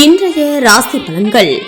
இன்றைய ராசி பலன்கள்.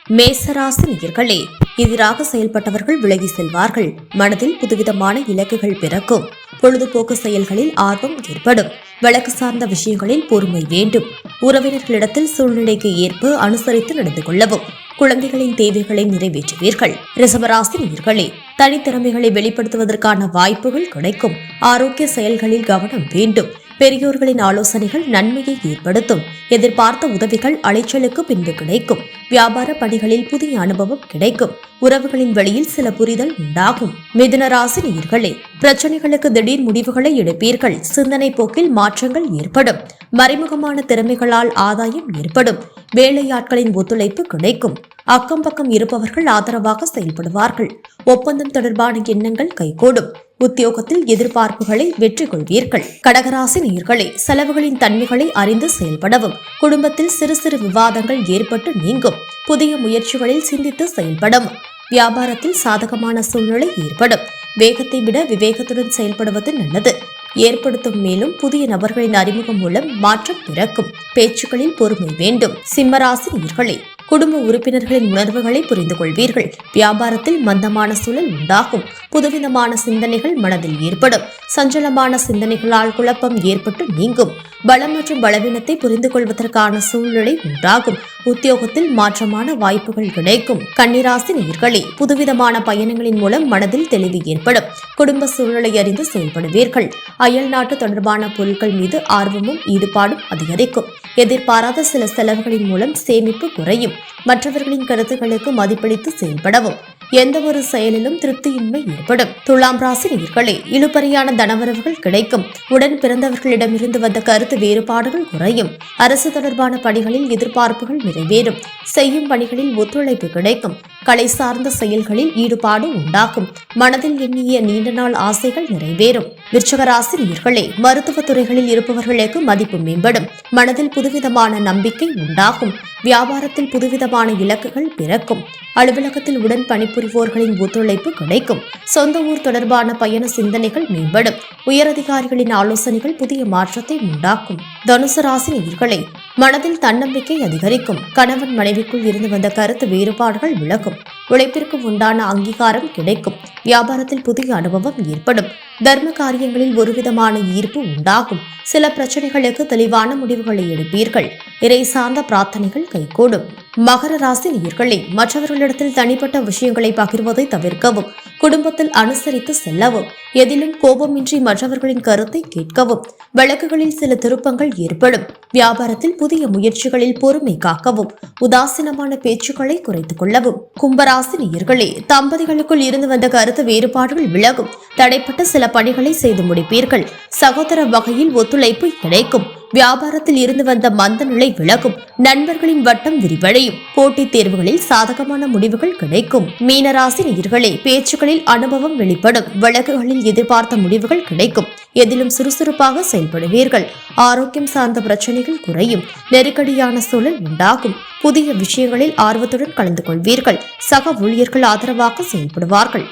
மேசராசி நேயர்களே, எதிராக செயல்பட்டவர்கள் விலகி செல்வார்கள். மனதில் புதுவிதமான இலக்குகள் பிறக்கும். பொழுதுபோக்கு செயல்களில் ஆர்வம் ஏற்படும். வழக்கு சார்ந்த விஷயங்களில் பொறுமை வேண்டும். உறவினர்களிடத்தில் சூழ்நிலைக்கு ஏற்ப அனுசரித்து நடந்து கொள்ளவும். குழந்தைகளின் தேவைகளை நிறைவேற்றுவீர்கள். ரிஷபராசி நேயர்களே, தனித்திறமைகளை வெளிப்படுத்துவதற்கான வாய்ப்புகள் கிடைக்கும். ஆரோக்கிய செயல்களில் கவனம் வேண்டும். பெரியோர்களின் ஆலோசனைகள் நன்மையை ஏற்படுத்தும். எதிர்பார்த்த உதவிகள் அலைச்சலுக்கு பின்பு கிடைக்கும். வியாபார பணிகளில் புதிய அனுபவம் கிடைக்கும். உறவுகளின் வழியில் சில புரிதல் உண்டாகும். மிதுன ராசி நேயர்களே, பிரச்சனைகளுக்கு திடீர் முடிவுகளை எடுப்பீர்கள். சிந்தனை போக்கில் மாற்றங்கள் ஏற்படும். மறைமுகமான திறமைகளால் ஆதாயம் ஏற்படும். வேலையாட்களின் ஒத்துழைப்பு கிடைக்கும். அக்கம் பக்கம் இருப்பவர்கள் ஆதரவாக செயல்படுவார்கள். ஒப்பந்தம் தொடர்பான எண்ணங்கள் கைகூடும். உத்தியோகத்தில் எதிர்பார்ப்புகளை வெற்றி கொள்வீர்கள். கடகராசி நேயர்களே, செலவுகளின் தன்மைகளை அறிந்து செயல்படவும். குடும்பத்தில் சிறு சிறு விவாதங்கள் ஏற்பட்டு நீங்கும். புதிய முயற்சிகளில் சிந்தித்து செயல்படவும். வியாபாரத்தில் சாதகமான சூழ்நிலை ஏற்படும். வேகத்தை விட விவேகத்துடன் செயல்படுவது நல்லது. ஏற்படுத்தும். மேலும் புதிய நபர்களின் அறிமுகம் மூலம் மாற்றம் பிறக்கும். பேச்சுக்களில் பொறுமை வேண்டும். சிம்மராசி நேயர்களே, குடும்ப உறுப்பினர்களின் உணர்வுகளை புரிந்து கொள்வீர்கள். வியாபாரத்தில் மந்தமான சூழல் உண்டாகும். புதுவிதமான சிந்தனைகள் மனதில் ஏற்படும். சஞ்சலமான சிந்தனைகளால் குழப்பம் ஏற்பட்டு நீங்கும். பலம் மற்றும் பலவீனத்தை புரிந்து கொள்வதற்கான சூழ்நிலை உண்டாகும். உத்தியோகத்தில் மாற்றமான வாய்ப்புகள் கிடைக்கும். கன்னிராசி நேயர்களே, புதுவிதமான பயணங்களின் மூலம் மனதில் தெளிவு ஏற்படும். குடும்ப சூழ்நிலை அறிந்து செயல்படுவீர்கள். அயல் நாட்டு தொடர்பான பொருட்கள் மீது ஆர்வமும் ஈடுபாடும் அதிகரிக்கும். எதிர்பாராத சில செலவுகளின் மூலம் சேமிப்பு குறையும். மற்றவர்களின் கருத்துக்களுக்கு மதிப்பளித்து செயல்படவும். எந்த ஒரு செயலிலும் திருப்தியின்மை ஏற்படும். துலாம் ராசி நேயர்களே, இழுபறியான தனவரவுகள் கிடைக்கும். உடன் பிறந்தவர்களிடமிருந்து வந்த கருத்து வேறுபாடுகள் குறையும். அரசு தொடர்பான பணிகளில் எதிர்பார்ப்புகள் நிறைவேறும். செய்யும் பணிகளில் ஒத்துழைப்பு கிடைக்கும். கலை சார்ந்த செயல்களில் ஈடுபாடு உண்டாகும். மனதில் எண்ணிய நீண்ட நாள் ஆசைகள் நிறைவேறும். விருச்சிக ராசி நேயர்களே, மருத்துவ துறைகளில் இருப்பவர்களுக்கு மதிப்பு மேம்படும். மனதில் புதுவிதமான நம்பிக்கை உண்டாகும். வியாபாரத்தில் புதுவிதமான இலக்குகள் பிறக்கும். அலுவலகத்தில் உடன் பணிபுரிவோர்களின் ஒத்துழைப்பு கிடைக்கும். சொந்த ஊர் தொடர்பான பயண சிந்தனைகள் மேம்படும். உயரதிகாரிகளின் ஆலோசனைகள் புதிய மாற்றத்தை உண்டாக்கும். தனுசு ராசி நேயர்களே, மனதில் தன்னம்பிக்கை அதிகரிக்கும். கணவன் மனைவிக்குள் இருந்து வந்த கருத்து வேறுபாடுகள் விலகும். உழைப்பிற்கு உண்டான அங்கீகாரம் கிடைக்கும். வியாபாரத்தில் புதிய அனுபவம் ஏற்படும். தர்ம காரியங்களில் ஒருவிதமான ஈர்ப்பு உண்டாகும். சில பிரச்சனைகளுக்கு தெளிவான முடிவுகளை எடுப்பீர்கள். இறை சார்ந்த பிரார்த்தனைகள் கைகூடும். மகர ராசி நேயர்களே, மற்றவர்களிடத்தில் தனிப்பட்ட விஷயங்களை பகிர்வதை தவிர்க்கவும். குடும்பத்தில் அனுசரித்து செல்லவும். எதிலும் கோபமின்றி மற்றவர்களின் கருத்தை கேட்கவும். வழக்குகளில் சில திருப்பங்கள் ஏற்படும். வியாபாரத்தில் புதிய முயற்சிகளில் பொறுமை காக்கவும். உதாசீனமான பேச்சுக்களை குறைத்துக் கொள்ளவும். கும்பராசி நேயர்களே, தம்பதிகளுக்குள் இருந்து வந்த கருத்து வேறுபாடுகள் விலகும். தடைப்பட்ட சில பணிகளை செய்து முடிப்பீர்கள். சகோதர வகையில் ஒத்துழைப்பு கிடைக்கும். வியாபாரத்தில் இருந்து வந்த மந்த நிலை விலகும். நண்பர்களின் வட்டம் விரிவடையும். போட்டித் தேர்வுகளில் சாதகமான முடிவுகள் கிடைக்கும். மீனராசி நேயர்களே, பேச்சுக்களில் அனுபவம் வெளிப்படும். வழக்குகளில் எதிர்பார்த்த முடிவுகள் கிடைக்கும். எதிலும் சுறுசுறுப்பாக செயல்படுவீர்கள். ஆரோக்கியம் சார்ந்த பிரச்சனைகள் குறையும். நெருக்கடியான சூழல் உண்டாகும். புதிய விஷயங்களில் ஆர்வத்துடன் கலந்து கொள்வீர்கள். சக ஊழியர்கள் ஆதரவாக செயல்படுவார்கள்.